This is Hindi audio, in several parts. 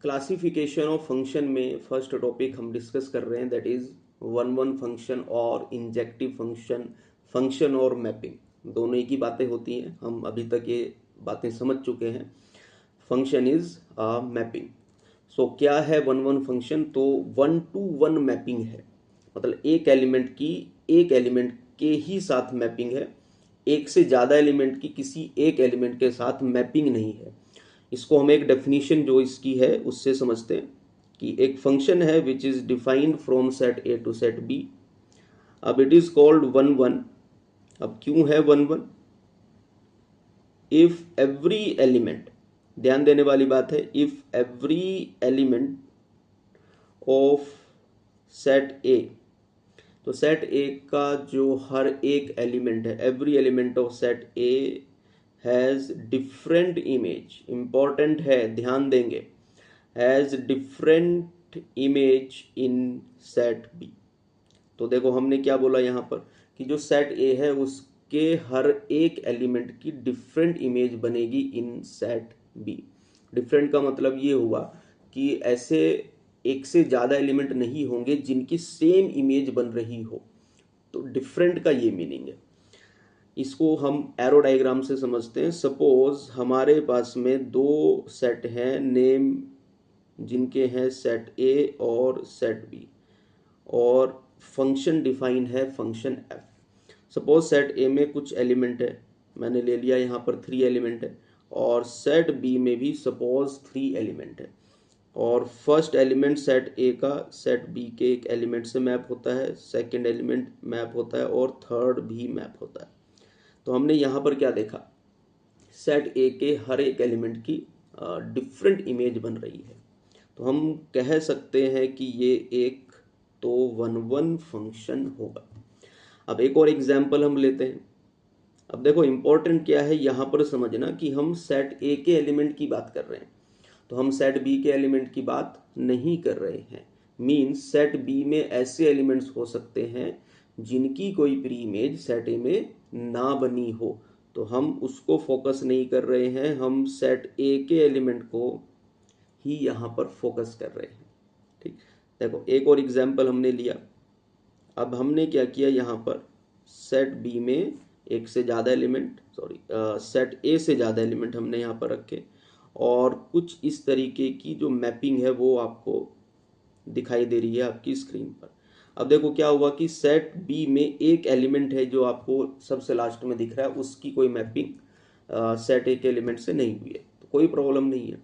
क्लासिफिकेशन ऑफ फंक्शन में फर्स्ट टॉपिक हम डिस्कस कर रहे हैं, that is one one function और इंजेक्टिव फंक्शन, फंक्शन और मैपिंग दोनों एक ही बातें होती हैं। हम अभी तक ये बातें समझ चुके हैं। Function is mapping. सो क्या है वन वन फंक्शन? तो वन टू वन मैपिंग है, मतलब एक एलिमेंट की एक एलिमेंट के ही साथ मैपिंग है, एक से ज़्यादा एलिमेंट की किसी एक एलिमेंट के साथ मैपिंग नहीं है। इसको हम एक डेफिनेशन जो इसकी है उससे समझते हैं कि एक फंक्शन है which is defined from set A to set B. अब it is called one one. अब क्यों है one one? If every element, ध्यान देने वाली बात है, if every element of set A, तो सेट ए का जो हर एक एलिमेंट है, every element of set A has different image, important है, ध्यान देंगे, has different image in set B. तो देखो हमने क्या बोला यहाँ पर कि जो सेट ए है उसके हर एक एलिमेंट की डिफरेंट इमेज बनेगी इन सेट बी। डिफरेंट का मतलब ये हुआ कि ऐसे एक से ज़्यादा एलिमेंट नहीं होंगे जिनकी सेम इमेज बन रही हो, तो डिफरेंट का ये मीनिंग है। इसको हम एरो डायग्राम से समझते हैं। सपोज हमारे पास में दो सेट हैं नेम, जिनके हैं सेट ए और सेट बी, और फंक्शन डिफाइन है फंक्शन एफ। सपोज सेट ए में कुछ एलिमेंट है, मैंने ले लिया यहाँ पर 3 एलिमेंट है, और सेट बी में भी सपोज 3 एलिमेंट है, और फर्स्ट एलिमेंट सेट ए का सेट बी के एक एलिमेंट से मैप होता है, सेकंड एलिमेंट मैप होता है, और थर्ड भी मैप होता है। तो हमने यहाँ पर क्या देखा? सेट ए के हर एक एलिमेंट की डिफरेंट इमेज बन रही है, तो हम कह सकते हैं कि ये एक तो वन वन फंक्शन होगा। अब एक और एग्जाम्पल हम लेते हैं। अब देखो इंपॉर्टेंट क्या है यहाँ पर समझना कि हम सेट ए के एलिमेंट की बात कर रहे हैं, तो हम सेट बी के एलिमेंट की बात नहीं कर रहे हैं। मीन्स सेट बी में ऐसे एलिमेंट्स हो सकते हैं जिनकी कोई प्री इमेज सेट ए में ना बनी हो, तो हम उसको फोकस नहीं कर रहे हैं, हम सेट ए के एलिमेंट को ही यहाँ पर फोकस कर रहे हैं। ठीक, देखो एक और एग्जाम्पल हमने लिया। अब हमने क्या किया, यहाँ पर सेट बी में एक से ज़्यादा एलिमेंट, सेट ए से ज़्यादा एलिमेंट हमने यहाँ पर रखे, और कुछ इस तरीके की जो मैपिंग है वो आपको दिखाई दे रही है आपकी स्क्रीन पर। अब देखो क्या हुआ कि सेट बी में एक एलिमेंट है जो आपको सबसे लास्ट में दिख रहा है, उसकी कोई मैपिंग सेट ए के एलिमेंट से नहीं हुई है, तो कोई प्रॉब्लम नहीं है।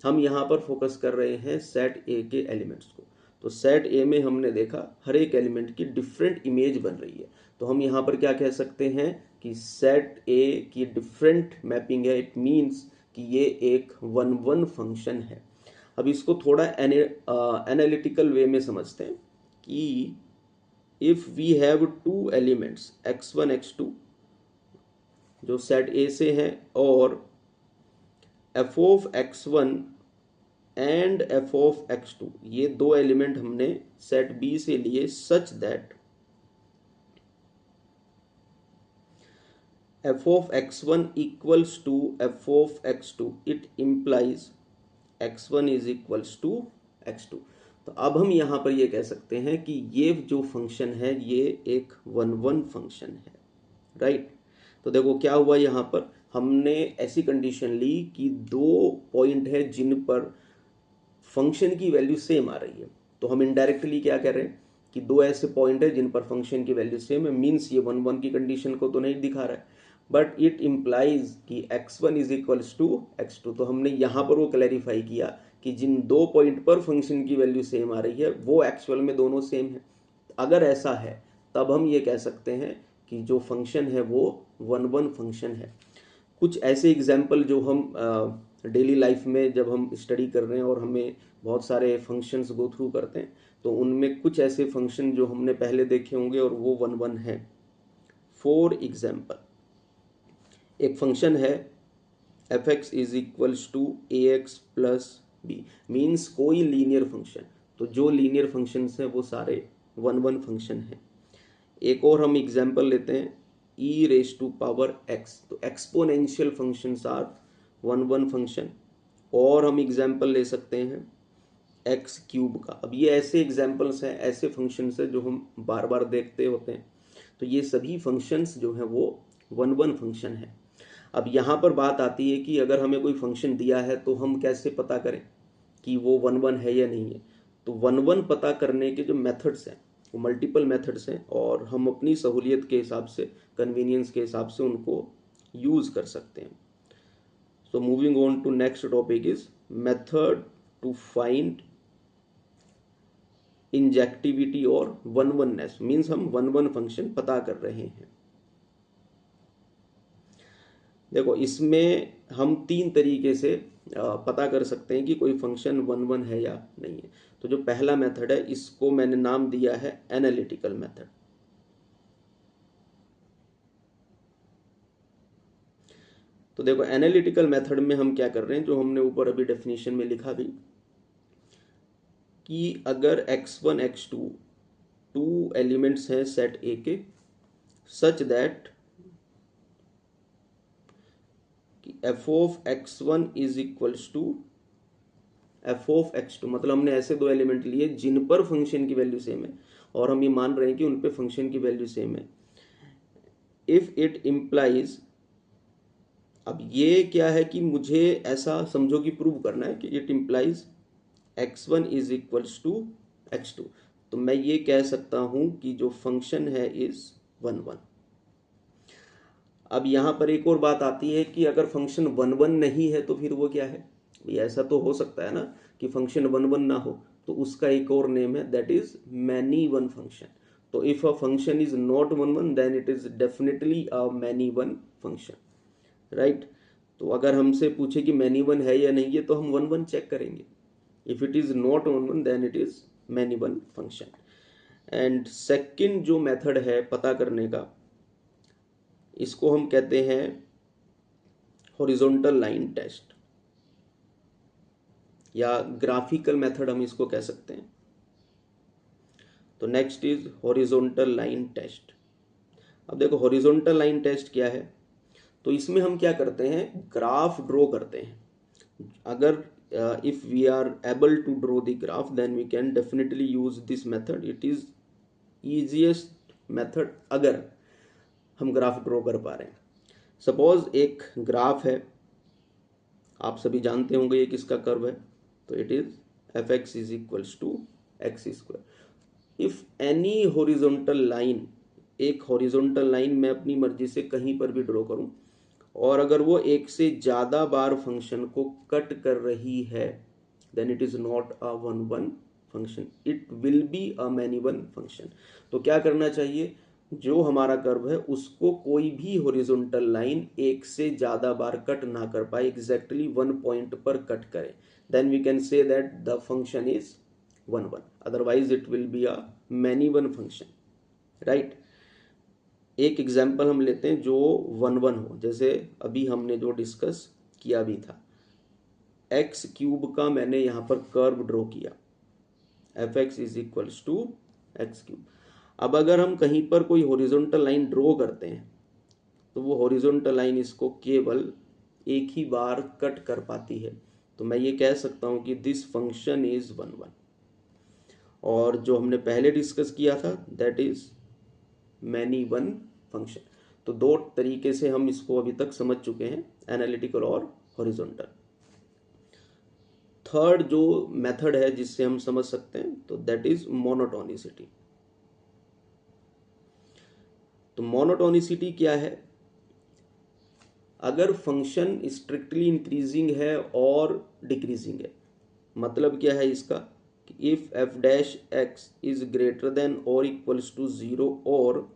हम यहाँ पर फोकस कर रहे हैं सेट ए के एलिमेंट्स को। तो सेट ए में हमने देखा हर एक एलिमेंट की डिफरेंट इमेज बन रही है, तो हम यहाँ पर क्या कह सकते हैं कि सेट ए की डिफरेंट मैपिंग है। इट मीन्स कि ये एक वन वन फंक्शन है। अब इसको थोड़ा एनालिटिकल वे में समझते हैं कि if we have two elements x1 x2 जो सेट ए से हैं, और f of x1 and f of x2, ये दो एलिमेंट हमने सेट बी से लिए, such that f of x1 equals to f of x2, it implies x1 is equals to x2। तो अब हम यहाँ पर ये कह सकते हैं कि ये जो फंक्शन है ये एक वन वन फंक्शन है, राइट। तो देखो क्या हुआ, यहाँ पर हमने ऐसी कंडीशन ली कि दो पॉइंट है जिन पर फंक्शन की वैल्यू सेम आ रही है, तो हम इनडायरेक्टली क्या कह रहे हैं कि दो ऐसे पॉइंट है जिन पर फंक्शन की वैल्यू सेम है, मीन्स ये वन वन की कंडीशन को तो नहीं दिखा रहा है, बट इट इम्प्लाइज कि x1 is equals to x2। तो हमने यहाँ पर वो क्लैरिफाई किया कि जिन दो पॉइंट पर फंक्शन की वैल्यू सेम आ रही है वो एक्चुअल में दोनों सेम है। अगर ऐसा है तब हम ये कह सकते हैं कि जो फंक्शन है वो वन वन फंक्शन है। कुछ ऐसे एग्जाम्पल जो हम डेली लाइफ में जब हम स्टडी कर रहे हैं और हमें बहुत सारे फंक्शंस गो थ्रू करते हैं, तो उनमें कुछ ऐसे फंक्शन जो हमने पहले देखे होंगे और वो वन वन है। फॉर एग्जाम्पल एक फंक्शन है f x is equals to a x plus b, means कोई लीनियर फंक्शन, तो जो लीनियर फंक्शंस हैं वो सारे वन वन फंक्शन हैं। एक और हम एग्जाम्पल लेते हैं e raise to power x, तो exponential functions are one one function. और हम एग्जाम्पल ले सकते हैं एक्स क्यूब का। अब ये ऐसे एग्जाम्पल्स हैं, ऐसे फंक्शंस हैं जो हम बार बार देखते होते हैं। तो ये सभी फंक्शंस जो हैं वो वन वन फंक्शन है। अब यहाँ पर बात आती है कि अगर हमें कोई फंक्शन दिया है तो हम कैसे पता करें कि वो वन वन है या नहीं है। तो वन वन पता करने के जो मेथड्स हैं वो मल्टीपल मेथड्स हैं, और हम अपनी सहूलियत के हिसाब से, कन्वीनियंस के हिसाब से उनको यूज़ कर सकते हैं। So moving on to next topic is method to find injectivity और वन वननेस। मीन्स हम वन वन फंक्शन पता कर रहे हैं। देखो, इसमें हम तीन तरीके से पता कर सकते हैं कि कोई फंक्शन वन वन है या नहीं है। तो जो पहला मेथड है इसको मैंने नाम दिया है एनालिटिकल मेथड। तो देखो, एनालिटिकल मेथड में हम क्या कर रहे हैं, जो हमने ऊपर अभी डेफिनेशन में लिखा भी, कि अगर x1 x2 टू एलिमेंट्स हैं सेट ए के, such that f of x1 is equals to f of x2, मतलब हमने ऐसे दो एलिमेंट लिए जिन पर फंक्शन की वैल्यू सेम है, और हम ये मान रहे हैं कि उन पे फंक्शन की वैल्यू सेम है। इफ इट इम्प्लाइज, अब ये क्या है कि मुझे ऐसा समझो कि प्रूव करना है कि it implies x1 is equals to x2, तो मैं ये कह सकता हूं कि जो फंक्शन है इज वन वन। अब यहां पर एक और बात आती है कि अगर फंक्शन वन वन नहीं है तो फिर वो क्या है। ये ऐसा तो हो सकता है ना कि फंक्शन वन वन ना हो, तो उसका एक और नेम है, that is many one function. तो if a function is not one one then it is definitely a many one function, right. तो अगर हमसे पूछे कि मैनी वन है या नहीं है तो हम वन वन चेक करेंगे। If it is not one one then it is many one function. And second जो मेथड है पता करने का, इसको हम कहते हैं हॉरिजॉन्टल लाइन टेस्ट, या ग्राफिकल मेथड हम इसको कह सकते हैं। तो next is horizontal line test. अब देखो, हॉरिजॉन्टल लाइन टेस्ट क्या है, तो इसमें हम क्या करते हैं, ग्राफ ड्रॉ करते हैं। अगर if we are able to draw the graph then we can definitely use this method. It is easiest method अगर हम ग्राफ ड्रॉ कर पा रहे हैं। सपोज एक ग्राफ है, आप सभी जानते होंगे ये किसका कर्व है, तो it is f x is equals to x square. If any horizontal line, एक हॉरिजॉन्टल लाइन मैं अपनी मर्जी से कहीं पर भी ड्रॉ करूं, और अगर वो एक से ज़्यादा बार फंक्शन को कट कर रही है then it is not a one one function, it will be a many one function. तो क्या करना चाहिए, जो हमारा कर्व है उसको कोई भी हॉरिजॉन्टल लाइन एक से ज़्यादा बार कट ना कर पाए, एग्जैक्टली वन पॉइंट पर कट करे, then we can say that the function is one one, otherwise it will be a many one function, right. एक एग्जाम्पल हम लेते हैं जो वन वन हो, जैसे अभी हमने जो डिस्कस किया भी था, एक्स क्यूब का मैंने यहाँ पर कर्व ड्रॉ किया, f x is equals to x cube. अब अगर हम कहीं पर कोई हॉरिजॉन्टल लाइन ड्रॉ करते हैं तो वो हॉरिजॉन्टल लाइन इसको केवल एक ही बार कट कर पाती है, तो मैं ये कह सकता हूँ कि this function is one one. और जो हमने पहले डिस्कस किया था that is many one function. तो दो तरीके से हम इसको अभी तक समझ चुके हैं, एनालिटिकल और हॉरिजॉन्टल। थर्ड जो मेथड है जिससे हम समझ सकते हैं, तो दैट इज मोनोटोनिसिटी। तो मोनोटोनिसिटी क्या है, अगर फंक्शन स्ट्रिक्टली इंक्रीजिंग है और डिक्रीजिंग है, मतलब क्या है इसका, कि if F dash x is greater than और इक्वल्स टू जीरो, और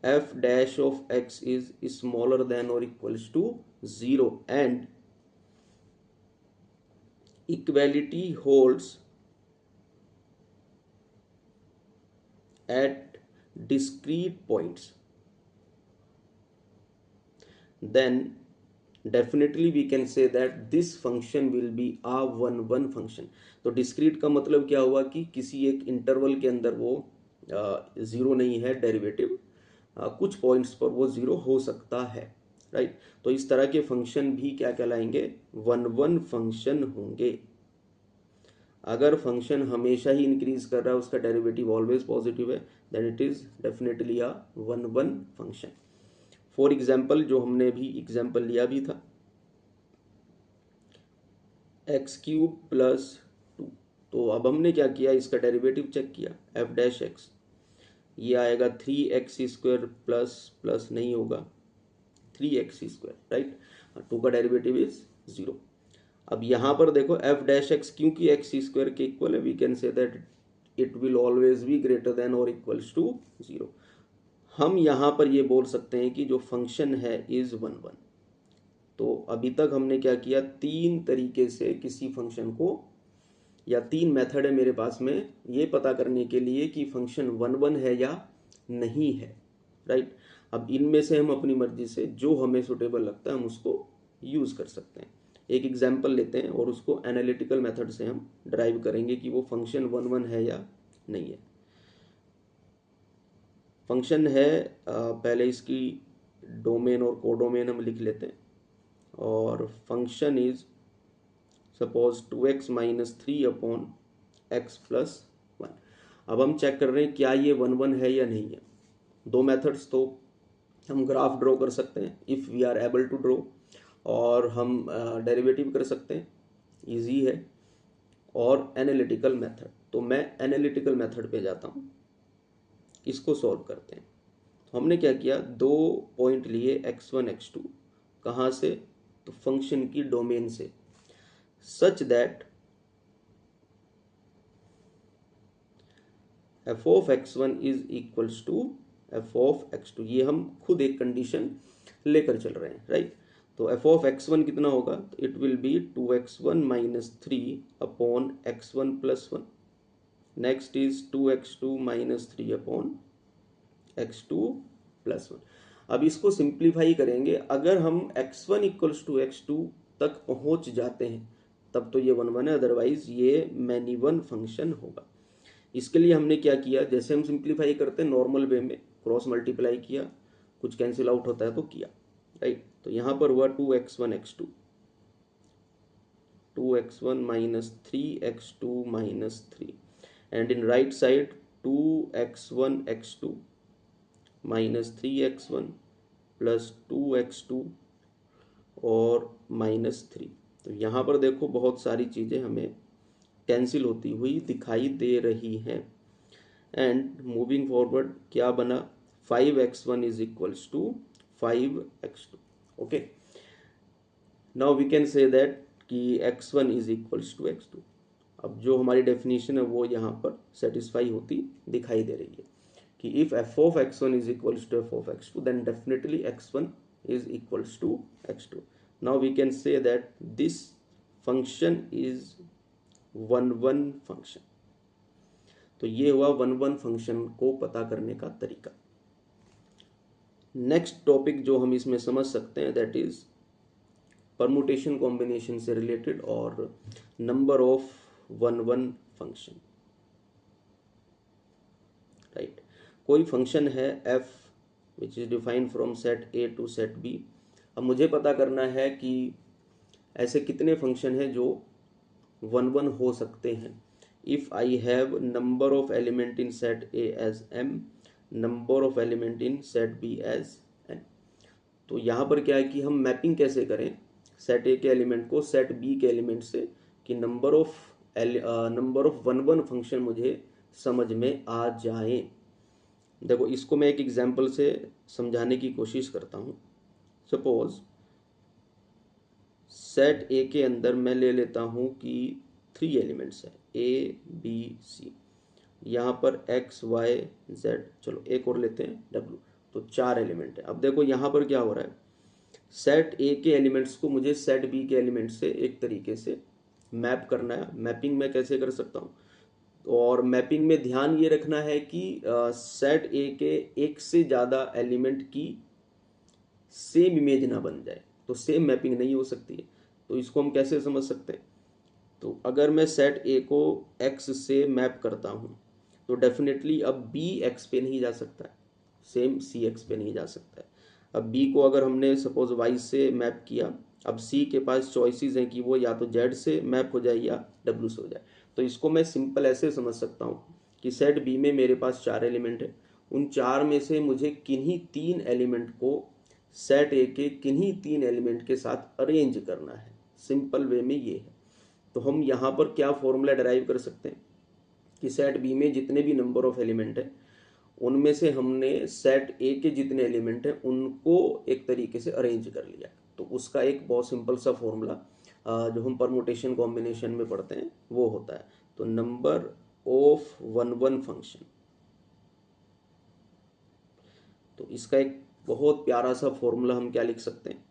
f dash of x is smaller than or equals to 0 and equality holds at discrete points, then definitely we can say that this function will be a one one function। तो discrete का मतलब क्या हुआ कि किसी एक इंटरवल के अंदर वो ज़ीरो नहीं है डेरिवेटिव, कुछ पॉइंट्स पर वो ज़ीरो हो सकता है, राइट। तो इस तरह के फंक्शन भी क्या कहलाएंगे, वन वन फंक्शन होंगे। अगर फंक्शन हमेशा ही इंक्रीज कर रहा है, उसका डेरिवेटिव ऑलवेज पॉजिटिव है, then it is definitely a one one function. For example, जो हमने भी एग्जाम्पल लिया भी था, एक्स क्यूब प्लस 2, तो अब हमने क्या किया, इसका डेरिवेटिव चेक किया, एफ डैश एक्स, ये आएगा 3x² प्लस प्लस नहीं होगा 3x², राइट, 2 का डेरिवेटिव इज 0। अब यहाँ पर देखो एफ डैश एक्स क्योंकि x² के इक्वल है, we can say that it will always be greater than और इक्वल्स टू 0। हम यहाँ पर ये बोल सकते हैं कि जो फंक्शन है इज 1 1। तो अभी तक हमने क्या किया, 3 तरीके से किसी फंक्शन को, या 3 मेथड है मेरे पास में ये पता करने के लिए कि फंक्शन 1 1 है या नहीं है, राइट। अब इनमें से हम अपनी मर्जी से जो हमें सुटेबल लगता है हम उसको यूज़ कर सकते हैं। एक एग्जाम्पल लेते हैं और उसको एनालिटिकल मेथड से हम ड्राइव करेंगे कि वो फंक्शन 1 1 है या नहीं है। फंक्शन है, पहले इसकी डोमेन और कोडोमेन हम लिख लेते हैं, और function is suppose 2x minus 3 upon x plus 1। अब हम चेक कर रहे हैं क्या ये 1 1 है या नहीं है। 2 मेथड्स, तो हम ग्राफ ड्रॉ कर सकते हैं if we are able to draw, और हम डेरिवेटिव कर सकते हैं, इजी है, और एनालिटिकल मेथड। तो मैं एनालिटिकल मेथड पे जाता हूँ, इसको सॉल्व करते हैं। तो हमने क्या किया, 2 पॉइंट लिए x1 x2, कहाँ से, तो फंक्शन की डोमेन से, such that f of x1 is equals to f of x2। ये हम खुद एक कंडीशन लेकर चल रहे हैं, राइट। तो एफ ऑफ x1 कितना होगा, तो it will B 2x1 minus 3 upon x1 plus 1। Next is 2x2 minus 3 upon x2 plus 1। अब इसको सिंप्लीफाई करेंगे, अगर हम x1 इक्वल्स टू x2 तक पहुंच जाते हैं तब तो ये 1 1 है, अदरवाइज ये मैनी वन फंक्शन होगा। इसके लिए हमने क्या किया, जैसे हम सिंप्लीफाई करते हैं नॉर्मल वे में, क्रॉस मल्टीप्लाई किया, कुछ कैंसिल आउट होता है तो किया, राइट। तो यहाँ पर हुआ 2x1 x2, 2x1 minus 3x2 minus 3, and in right side 2x1 x2 minus 3x1 plus 2x2 और माइनस 3। तो यहाँ पर देखो बहुत सारी चीज़ें हमें कैंसिल होती हुई दिखाई दे रही हैं, एंड मूविंग फॉरवर्ड क्या बना, 5x1 is equals to 5x2। Okay, now we can say that कि x1 is equals to x2। अब जो हमारी डेफिनेशन है वो यहाँ पर सेटिस्फाई होती दिखाई दे रही है कि if f of x1 is equals to f of x2 then definitely x1 is equals to x2। Now we can say that this function is 1 1 function. तो ये हुआ 1 1 फंक्शन को पता करने का तरीका। नेक्स्ट टॉपिक जो हम इसमें समझ सकते हैं दैट इज परमुटेशन कॉम्बिनेशन से रिलेटेड और नंबर ऑफ 1 1 फंक्शन, राइट। कोई फंक्शन है f which is defined from set a to set b। अब मुझे पता करना है कि ऐसे कितने फंक्शन हैं जो 1 1 हो सकते हैं। If I have number of element in set a as m, number of element in set b as n। तो यहाँ पर क्या है कि हम मैपिंग कैसे करें सेट a के एलिमेंट को सेट b के एलिमेंट से, कि नंबर ऑफ 1 1 फंक्शन मुझे समझ में आ जाए। देखो इसको मैं एक एग्जांपल से समझाने की कोशिश करता हूँ। सपोज सेट ए के अंदर मैं ले लेता हूँ कि 3 एलिमेंट्स है a b c, यहाँ पर x y z, चलो एक और लेते हैं w, तो 4 एलिमेंट है। अब देखो यहाँ पर क्या हो रहा है, सेट ए के एलिमेंट्स को मुझे सेट बी के एलिमेंट से एक तरीके से मैप करना है। मैपिंग मैं कैसे कर सकता हूँ, और मैपिंग में ध्यान ये रखना है कि सेट ए के एक से ज़्यादा एलिमेंट की सेम इमेज ना बन जाए, तो सेम मैपिंग नहीं हो सकती है। तो इसको हम कैसे समझ सकते हैं, तो अगर मैं सेट ए को x से मैप करता हूँ तो डेफिनेटली अब b x पे नहीं जा सकता है, सेम c x पे नहीं जा सकता है। अब b को अगर हमने सपोज y से मैप किया अब सी के पास चॉइसेस हैं कि वो या तो जेड से मैप हो जाए या डब्ल्यू से हो जाए। तो इसको मैं सिंपल ऐसे समझ सकता हूँ कि सेट बी में मेरे पास 4 एलिमेंट है, उन 4 में से मुझे किन्हीं 3 एलिमेंट को सेट ए के किन्हीं 3 एलिमेंट के साथ अरेंज करना है। सिंपल वे में ये है। तो हम यहाँ पर क्या फॉर्मूला डराइव कर सकते हैं कि सेट बी में जितने भी नंबर ऑफ एलिमेंट है उनमें से हमने सेट ए के जितने एलिमेंट हैं उनको एक तरीके से अरेंज कर लिया। तो उसका एक बहुत सिंपल सा फॉर्मूला जो हम परमुटेशन कॉम्बिनेशन में पढ़ते हैं वो होता है। तो number of one one function, तो इसका एक बहुत प्यारा सा फॉर्मूला हम क्या लिख सकते हैं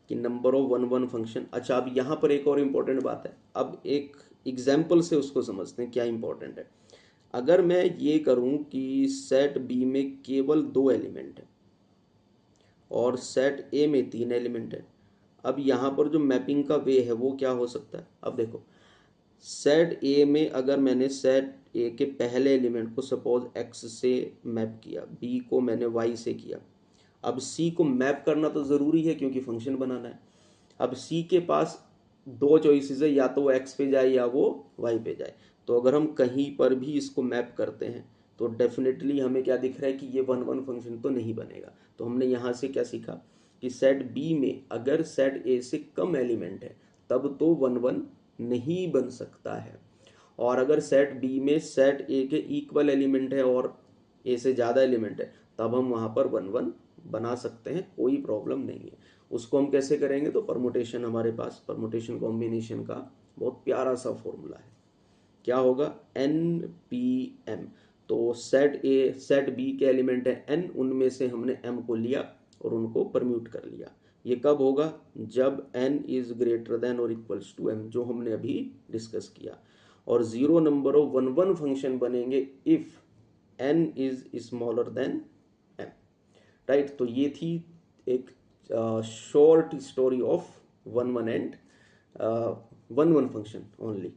कि number of one one function. अच्छा, अब यहाँ पर एक और इम्पोर्टेंट बात है, अब एक एग्जाम्पल से उसको समझते हैं क्या इम्पोर्टेंट है। अगर मैं ये करूँ कि सेट बी में केवल 2 एलिमेंट है और सेट ए में 3 एलिमेंट है, अब यहाँ पर जो मैपिंग का वे है वो क्या हो सकता है। अब देखो, सेट ए में अगर मैंने सेट ए के पहले एलिमेंट को सपोज एक्स से मैप किया, बी को मैंने वाई से किया, अब सी को मैप करना तो ज़रूरी है क्योंकि फंक्शन बनाना है। अब सी के पास 2 चॉइसेस है, या तो वो एक्स पे जाए या वो वाई पे जाए। तो अगर हम कहीं पर भी इसको मैप करते हैं तो डेफिनेटली हमें क्या दिख रहा है कि ये वन वन फंक्शन तो नहीं बनेगा। तो हमने यहाँ से क्या सीखा कि सेट बी में अगर सेट ए से कम एलिमेंट है तब तो वन वन नहीं बन सकता है, और अगर सेट बी में सेट ए के इक्वल एलिमेंट है और ए से ज़्यादा एलिमेंट है तब हम वहाँ पर वन वन बना सकते हैं, कोई प्रॉब्लम नहीं है। उसको हम कैसे करेंगे, तो परमुटेशन, हमारे पास परमुटेशन कॉम्बिनेशन का बहुत प्यारा सा फॉर्मूला है। क्या होगा, एन पी एम। तो सेट ए सेट बी के एलिमेंट है एन, उनमें से हमने एम को लिया और उनको परम्यूट कर लिया। ये कब होगा, जब एन इज ग्रेटर देन और इक्वल्स टू एम, जो हमने अभी डिस्कस किया। और zero number of one one function बनेंगे if n is smaller than m. Right, तो ये थी एक short story of one one and one one function only.